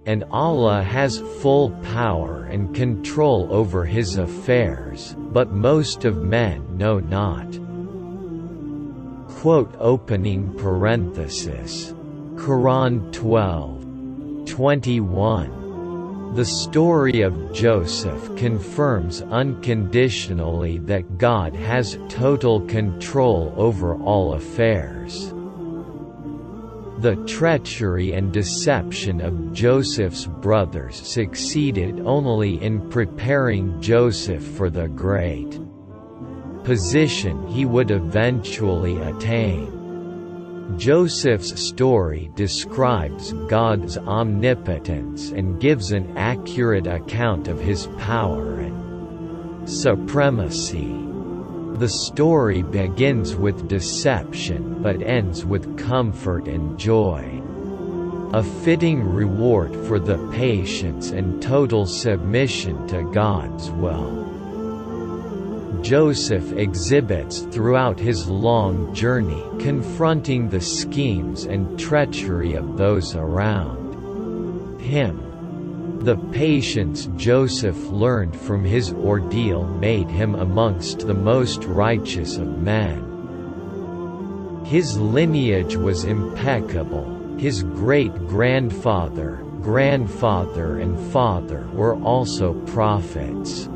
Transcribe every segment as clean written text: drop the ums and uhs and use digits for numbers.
and Allah has full power and control over His affairs, but most of men know not. Opening parenthesis. Quran 12:21. The story of Joseph confirms unconditionally that God has total control over all affairs. The treachery and deception of Joseph's brothers succeeded only in preparing Joseph for the great position he would eventually attain. Joseph's story describes God's omnipotence and gives an accurate account of His power and supremacy. The story begins with deception but ends with comfort and joy. A fitting reward for the patience and total submission to God's will. Joseph exhibits throughout his long journey confronting the schemes and treachery of those around him. The patience Joseph learned from his ordeal made him amongst the most righteous of men. His lineage was impeccable. His great-grandfather, grandfather and father were also prophets.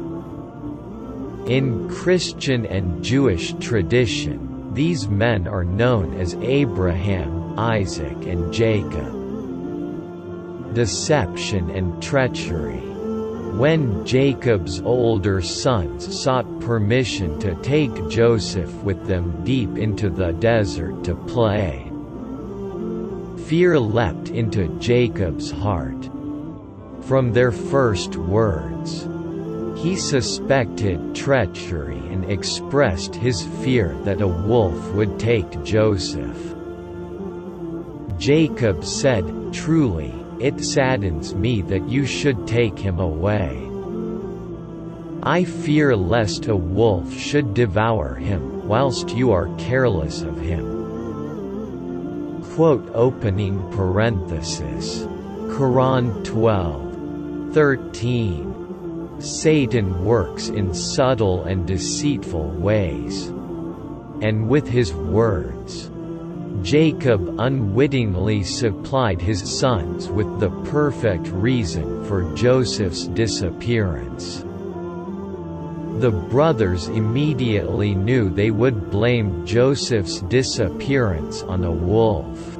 In Christian and Jewish tradition, these men are known as Abraham, Isaac and Jacob. Deception and treachery. When Jacob's older sons sought permission to take Joseph with them deep into the desert to play, fear leapt into Jacob's heart. From their first words, he suspected treachery and expressed his fear that a wolf would take Joseph. Jacob said, "Truly, it saddens me that you should take him away. I fear lest a wolf should devour him, whilst you are careless of him." Opening parenthesis. Quran 12:13. Satan works in subtle and deceitful ways. And with his words, Jacob unwittingly supplied his sons with the perfect reason for Joseph's disappearance. The brothers immediately knew they would blame Joseph's disappearance on a wolf.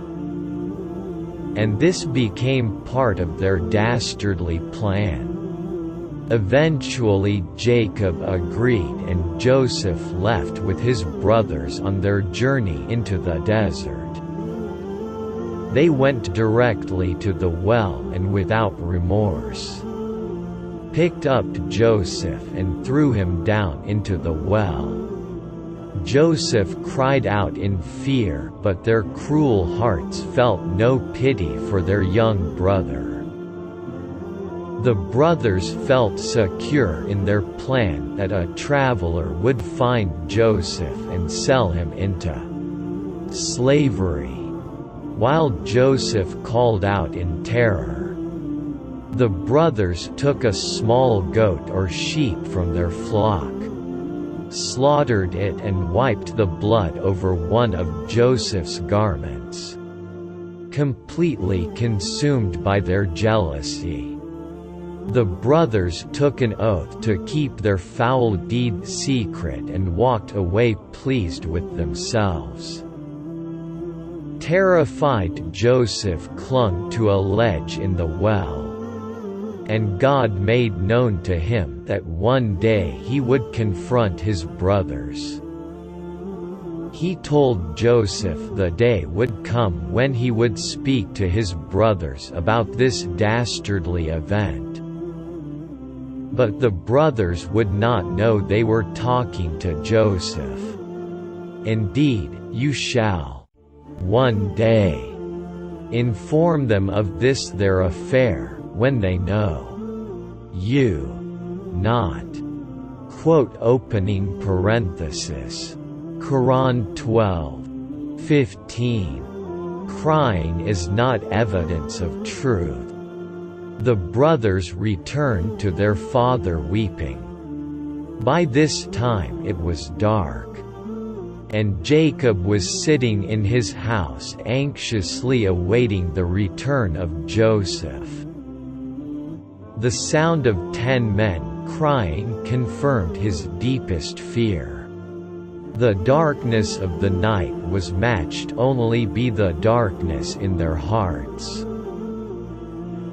And this became part of their dastardly plan. Eventually Jacob agreed and Joseph left with his brothers on their journey into the desert. They went directly to the well and without remorse picked up Joseph and threw him down into the well. Joseph cried out in fear, but their cruel hearts felt no pity for their young brother. The brothers felt secure in their plan that a traveler would find Joseph and sell him into slavery, while Joseph called out in terror. The brothers took a small goat or sheep from their flock, slaughtered it and wiped the blood over one of Joseph's garments. Completely consumed by their jealousy, the brothers took an oath to keep their foul deed secret and walked away pleased with themselves. Terrified, Joseph clung to a ledge in the well, and God made known to him that one day he would confront his brothers. He told Joseph the day would come when he would speak to his brothers about this dastardly event. But the brothers would not know they were talking to Joseph. Indeed, you shall, one day, inform them of this their affair, when they know you not. Opening parenthesis. Quran 12:15. Crying is not evidence of truth. The brothers returned to their father weeping. By this time it was dark, and Jacob was sitting in his house anxiously awaiting the return of Joseph. The sound of 10 men crying confirmed his deepest fear. The darkness of the night was matched only by the darkness in their hearts.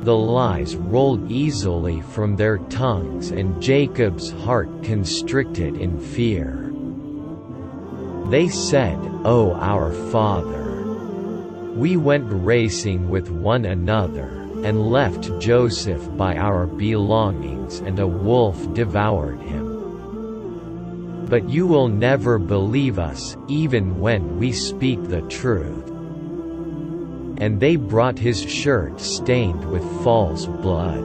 The lies rolled easily from their tongues, and Jacob's heart constricted in fear. They said, "O our father, we went racing with one another, and left Joseph by our belongings, and a wolf devoured him. But you will never believe us, even when we speak the truth." And they brought his shirt stained with false blood.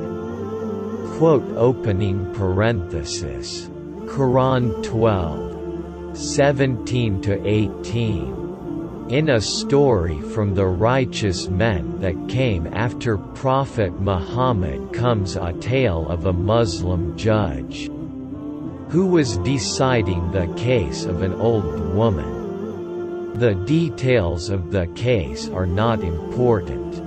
Opening parenthesis. Quran 12:17–18. In a story from the righteous men that came after Prophet Muhammad comes a tale of a Muslim judge who was deciding the case of an old woman. The details of the case are not important.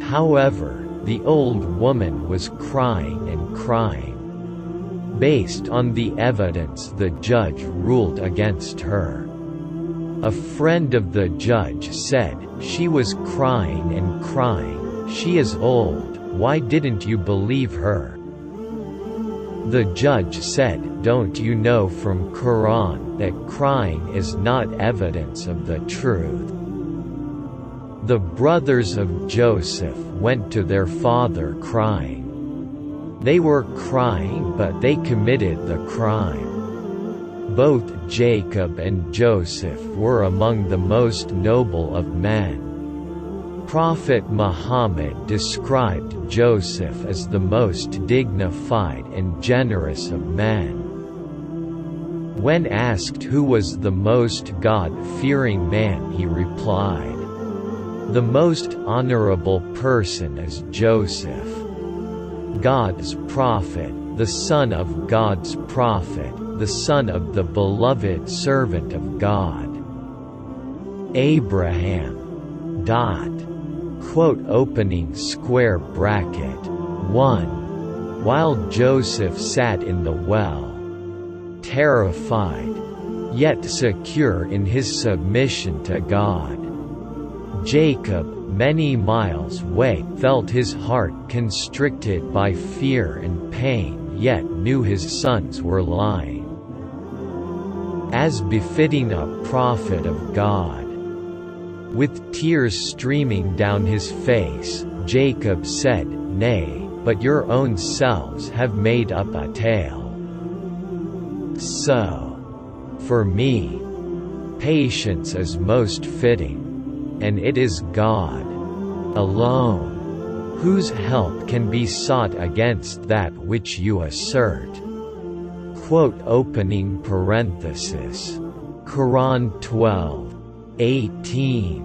However, the old woman was crying and crying. Based on the evidence, the judge ruled against her. A friend of the judge said, "She was crying and crying. She is old, why didn't you believe her?" The judge said, "Don't you know from Quran that crying is not evidence of the truth?" The brothers of Joseph went to their father crying. They were crying, but they committed the crime. Both Jacob and Joseph were among the most noble of men. Prophet Muhammad described Joseph as the most dignified and generous of men. When asked who was the most God-fearing man, he replied, "The most honorable person is Joseph, God's prophet, the son of God's prophet, the son of the beloved servant of God, Abraham." Opening square bracket. 1. While Joseph sat in the well, terrified, yet secure in his submission to God, Jacob, many miles away, felt his heart constricted by fear and pain, yet knew his sons were lying. As befitting a prophet of God, with tears streaming down his face, Jacob said, "Nay, but your own selves have made up a tale. So, for me, patience is most fitting, and it is God alone whose help can be sought against that which you assert." Opening parenthesis. Quran 12:18.